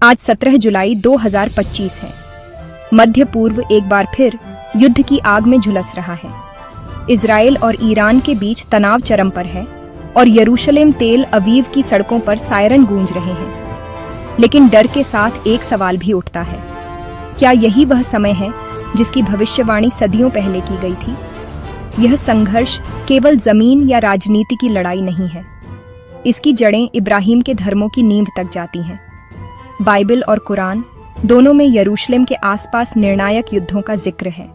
आज 17 जुलाई 2025 है। मध्य पूर्व एक बार फिर युद्ध की आग में झुलस रहा है। इजराइल और ईरान के बीच तनाव चरम पर है और यरूशलेम तेल अवीव की सड़कों पर सायरन गूंज रहे हैं। लेकिन डर के साथ एक सवाल भी उठता है, क्या यही वह समय है जिसकी भविष्यवाणी सदियों पहले की गई थी? यह संघर्ष केवल जमीन या राजनीति की लड़ाई नहीं है। इसकी जड़ें इब्राहिम के धर्मों की नींव तक जाती हैं। बाइबल और कुरान दोनों में यरूशलेम के आसपास निर्णायक युद्धों का जिक्र है।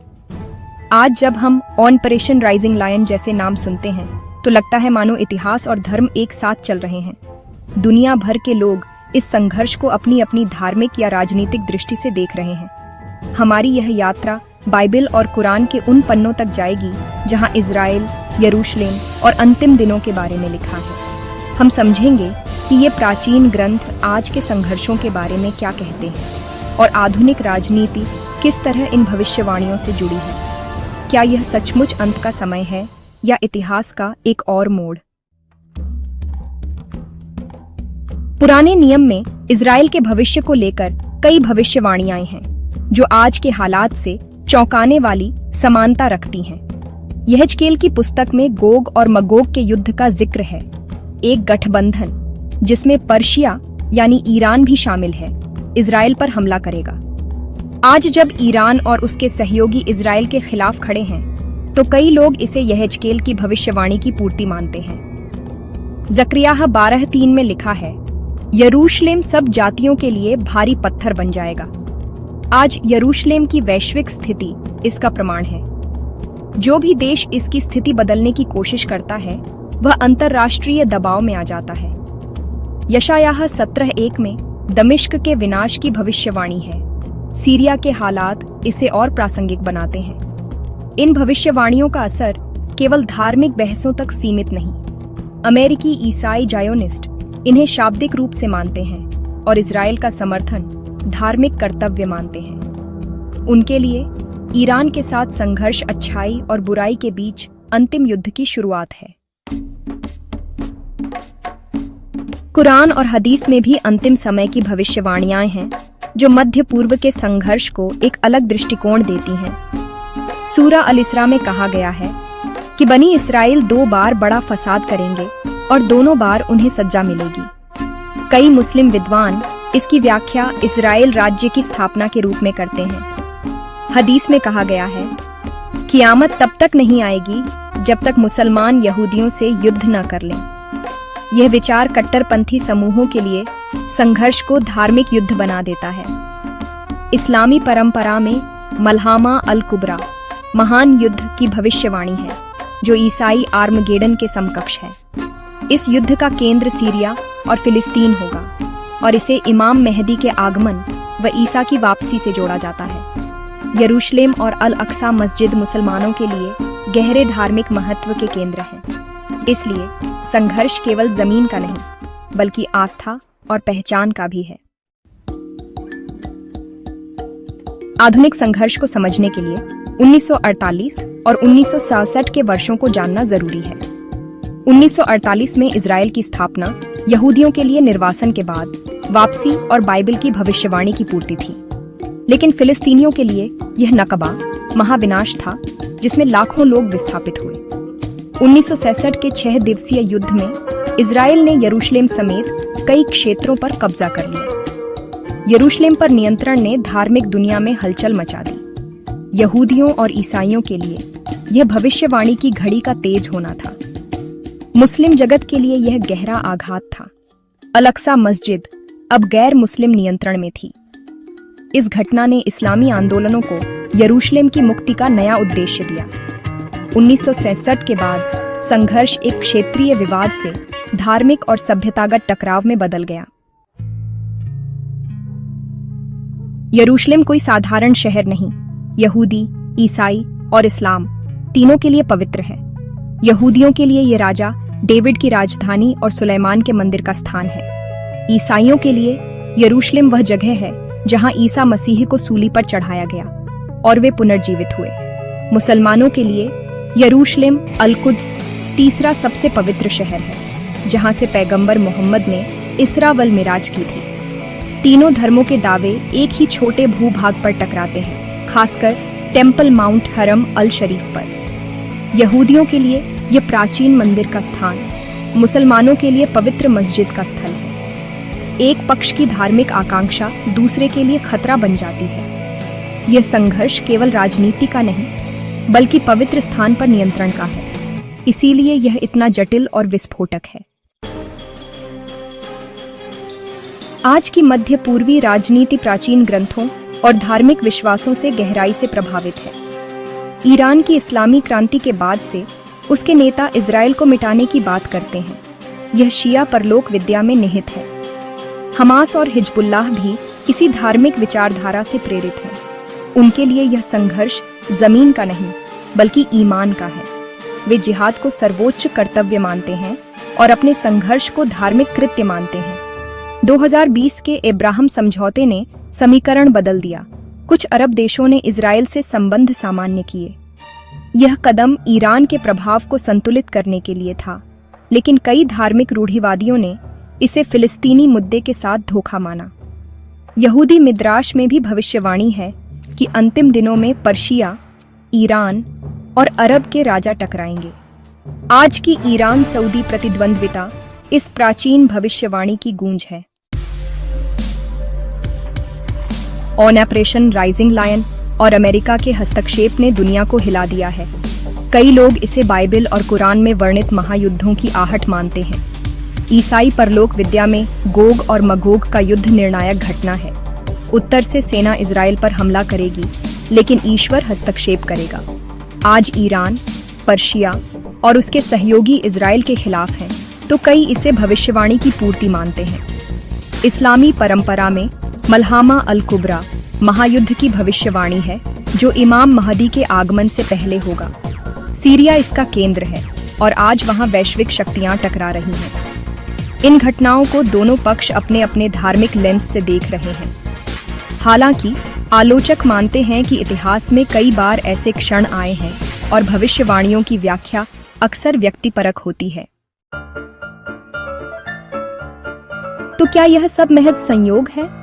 आज जब हम ऑपरेशन राइजिंग लायन जैसे नाम सुनते हैं तो लगता है मानो इतिहास और धर्म एक साथ चल रहे हैं। दुनिया भर के लोग इस संघर्ष को अपनी अपनी धार्मिक या राजनीतिक दृष्टि से देख रहे हैं। हमारी यह यात्रा बाइबल और कुरान के उन पन्नों तक जाएगी जहां इजराइल, यरूशलेम और अंतिम दिनों के बारे में लिखा है। हम समझेंगे कि ये प्राचीन ग्रंथ आज के संघर्षों के बारे में क्या कहते हैं और आधुनिक राजनीति किस तरह इन भविष्यवाणियों से जुड़ी है। क्या यह सचमुच अंत का समय है या इतिहास का एक और मोड़? पुराने नियम में इजराइल के भविष्य को लेकर कई भविष्यवाणियां हैं जो आज के हालात से चौंकाने वाली समानता रखती हैं। यहेजकेल की पुस्तक में गोग और मगोग के युद्ध का जिक्र है, एक गठबंधन जिसमें पर्शिया यानी ईरान भी शामिल है, इजराइल पर हमला करेगा। आज जब ईरान और उसके सहयोगी इजराइल के खिलाफ खड़े हैं तो कई लोग इसे यहेजकेल की भविष्यवाणी की पूर्ति मानते हैं। जकरियाह 12:3 में लिखा है, यरूशलेम सब जातियों के लिए भारी पत्थर बन जाएगा। आज यरूशलेम की वैश्विक स्थिति इसका प्रमाण है। जो भी देश इसकी स्थिति बदलने की कोशिश करता है वह अंतर्राष्ट्रीय दबाव में आ जाता है। यशायाह 17:1 में दमिश्क के विनाश की भविष्यवाणी है। सीरिया के हालात इसे और प्रासंगिक बनाते हैं। इन भविष्यवाणियों का असर केवल धार्मिक बहसों तक सीमित नहीं। अमेरिकी ईसाई जायोनिस्ट इन्हें शाब्दिक रूप से मानते हैं और इजराइल का समर्थन धार्मिक कर्तव्य मानते हैं। उनके लिए ईरान के साथ संघर्ष अच्छाई और बुराई के बीच अंतिम युद्ध की शुरुआत है। कुरान और हदीस में भी अंतिम समय की भविष्यवाणियां हैं जो मध्य पूर्व के संघर्ष को एक अलग दृष्टिकोण देती हैं। सूरा अल इसरा में कहा गया है कि बनी इस्राएल 2 बार बड़ा फसाद करेंगे और दोनों बार उन्हें सज्जा मिलेगी। कई मुस्लिम विद्वान इसकी व्याख्या इस्राएल राज्य की स्थापना के रूप में करते हैं। हदीस में कहा गया है, क़यामत तब तक नहीं आएगी जब तक मुसलमान यहूदियों से युद्ध न कर लें। यह विचार कट्टरपंथी समूहों के लिए संघर्ष को धार्मिक युद्ध बना देता है। इस्लामी परंपरा में मलहामा अल कुबरा महान युद्ध की भविष्यवाणी है जो ईसाई आर्मगेडन के समकक्ष है। इस युद्ध का केंद्र सीरिया और फिलिस्तीन होगा और इसे इमाम मेहदी के आगमन व ईसा की वापसी से जोड़ा जाता है। यरूशलेम और अल अक्सा मस्जिद मुसलमानों के लिए गहरे धार्मिक महत्व के केंद्र हैं। इसलिए संघर्ष केवल जमीन का नहीं बल्कि आस्था और पहचान का भी है। आधुनिक संघर्ष को समझने के लिए 1948 और 1967 के वर्षों को जानना जरूरी है। 1948 में इजराइल की स्थापना यहूदियों के लिए निर्वासन के बाद वापसी और बाइबल की भविष्यवाणी की पूर्ति थी। लेकिन फिलिस्तीनियों के लिए यह नकबा महाविनाश था जिसमें लाखों लोग विस्थापित हुए। 1967 के 6 दिवसीय युद्ध में इजराइल ने यरूशलेम समेत कई क्षेत्रों पर कब्जा कर लिया। यरूशलेम पर नियंत्रण ने धार्मिक दुनिया में हलचल मचा दी। यहूदियों और ईसाइयों के लिए यह भविष्यवाणी की घड़ी का तेज होना था। मुस्लिम जगत के लिए यह गहरा आघात था। अल-अक्सा मस्जिद अब गैर मुस्लिम नियंत्रण में थी। इस घटना ने इस्लामी आंदोलनों को यरूशलेम की मुक्ति का नया उद्देश्य दिया। 1967 के बाद संघर्ष एक क्षेत्रीय विवाद से धार्मिक और सभ्यतागत टकराव में बदल गया। यरूशलेम कोई साधारण शहर नहीं, यहूदी, ईसाई और इस्लाम तीनों के लिए पवित्र है। यहूदियों के लिए ये राजा डेविड की राजधानी और सुलेमान के मंदिर का स्थान है। ईसाइयों के लिए यरूशलेम वह जगह है जहां ईसा मसीह को सूली पर चढ़ाया गया और वे पुनर्जीवित हुए। मुसलमानों के लिए यरूशलेम अल-कुद्स तीसरा सबसे पवित्र शहर है जहां से पैगंबर मोहम्मद ने इसरा वल मिराज की थी। तीनों धर्मों के दावे एक ही छोटे भूभाग पर टकराते हैं, खासकर टेम्पल माउंट हरम अल शरीफ पर। यहूदियों के लिए यह प्राचीन मंदिर का स्थान, मुसलमानों के लिए पवित्र मस्जिद का स्थल है। एक पक्ष की धार्मिक आकांक्षा दूसरे के लिए खतरा बन जाती है। यह संघर्ष केवल राजनीति का नहीं, बल्कि पवित्र स्थान पर नियंत्रण का है। इसीलिए यह इतना जटिल और विस्फोटक है। आज की मध्य पूर्वी राजनीति प्राचीन ग्रंथों और धार्मिक विश्वासों से गहराई से प्रभावित है। ईरान की इस्लामी क्रांति के बाद से उसके नेता इजराइल को मिटाने की बात करते हैं। यह शिया परलोक विद्या में निहित है। हमास और हिजबुल्लाह भी इसी धार्मिक विचारधारा से प्रेरित हैं। उनके लिए यह संघर्ष जमीन का नहीं, बल्कि ईमान का है। वे जिहाद को सर्वोच्च कर्तव्य मानते हैं और अपने संघर्ष को धार्मिक कृत्य मानते हैं। 2020 के अब्राहम समझौते ने समीकरण बदल दिया। कुछ अरब देशों ने इजराइल से संबंध सामान्य किए। यह कदम ईरान के प्रभाव को संतुलित करने के लिए था, लेकिन कई धार्मिक रूढ़िवादियों ने इसे फिलिस्तीनी मुद्दे के साथ धोखा माना। यहूदी मिद्राश में भी भविष्यवाणी है कि अंतिम दिनों में पर्शिया, ईरान और अरब के राजा टकराएंगे। आज की ईरान सऊदी प्रतिद्वंद्विता इस प्राचीन भविष्यवाणी की गूंज है। ऑपरेशन राइजिंग लायन और अमेरिका के हस्तक्षेप ने दुनिया को हिला दिया है। कई लोग इसे बाइबल और कुरान में वर्णित महायुद्धों की आहट मानते हैं। ईसाई परलोक विद्या में गोग और मगोग का युद्ध निर्णायक घटना है। उत्तर से सेना इजराइल पर हमला करेगी, लेकिन ईश्वर हस्तक्षेप करेगा। आज ईरान, पर्शिया और उसके सहयोगी इजराइल के खिलाफ हैं, तो कई इसे भविष्यवाणी की पूर्ति मानते हैं। इस्लामी परंपरा में मलहामा अल कुबरा महायुद्ध की भविष्यवाणी है, जो इमाम महदी के आगमन से पहले होगा। सीरिया इसका केंद्र है और आज वहां वैश्विक शक्तियां टकरा रही हैं। इन घटनाओं को दोनों पक्ष अपने अपने धार्मिक लेंस से देख रहे हैं। हालांकि आलोचक मानते हैं कि इतिहास में कई बार ऐसे क्षण आए हैं और भविष्यवाणियों की व्याख्या अक्सर व्यक्तिपरक होती है। तो क्या यह सब महज संयोग है,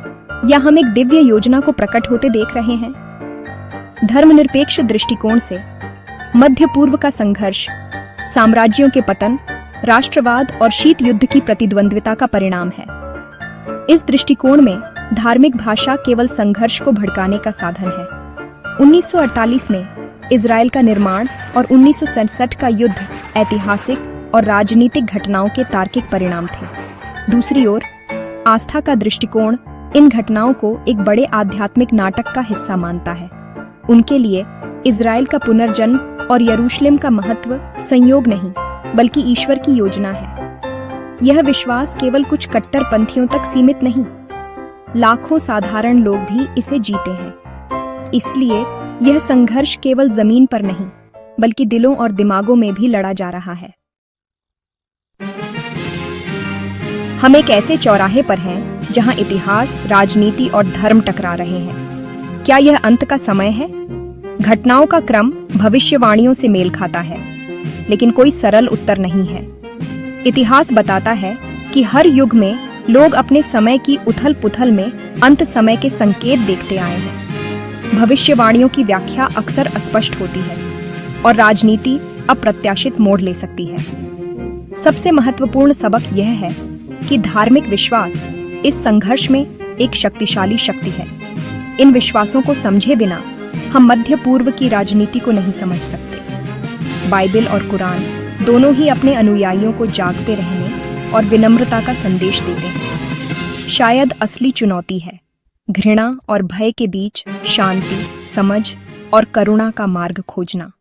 या हम एक दिव्य योजना को प्रकट होते देख रहे हैं? धर्मनिरपेक्ष दृष्टिकोण से मध्य पूर्व का संघर्ष साम्राज्यों के पतन, राष्ट्रवाद और शीत युद्ध की प्रतिद्वंद्विता का परिणाम है। इस दृष्टिकोण में धार्मिक भाषा केवल संघर्ष को भड़काने का साधन है। 1948 में इजराइल का निर्माण और 1967 का युद्ध ऐतिहासिक और राजनीतिक घटनाओं के तार्किक परिणाम थे। दूसरी ओर आस्था का दृष्टिकोण इन घटनाओं को एक बड़े आध्यात्मिक नाटक का हिस्सा मानता है। उनके लिए इजराइल का पुनर्जन्म और यरूशलेम का महत्व संयोग नहीं, बल्कि ईश्वर की योजना है। यह विश्वास केवल कुछ कट्टरपंथियों तक सीमित नहीं, लाखों साधारण लोग भी इसे जीते हैं। इसलिए यह संघर्ष केवल जमीन पर नहीं, बल्कि दिलों और दिमागों में भी लड़ा जा रहा है। हम एक ऐसे चौराहे पर हैं जहां इतिहास, राजनीति और धर्म टकरा रहे हैं। क्या यह अंत का समय है? घटनाओं का क्रम भविष्यवाणियों से मेल खाता है, लेकिन कोई सरल उत्तर नहीं है। इतिहास बताता है कि हर युग में लोग अपने समय की उथल-पुथल में अंत समय के संकेत देखते आए हैं। भविष्यवाणियों की व्याख्या अक्सर अस्पष्ट होती है और राजनीति अप्रत्याशित मोड़ ले सकती है। सबसे महत्वपूर्ण सबक यह है कि धार्मिक विश्वास इस संघर्ष में एक शक्तिशाली शक्ति है। इन विश्वासों को समझे बिना हम मध्य पूर्व की राजनीति को नहीं समझ सकते। बाइबल और कुरान दोनों ही अपने अनुयायियों को जागते रहने और विनम्रता का संदेश देते हैं। शायद असली चुनौती है घृणा और भय के बीच शांति, समझ और करुणा का मार्ग खोजना।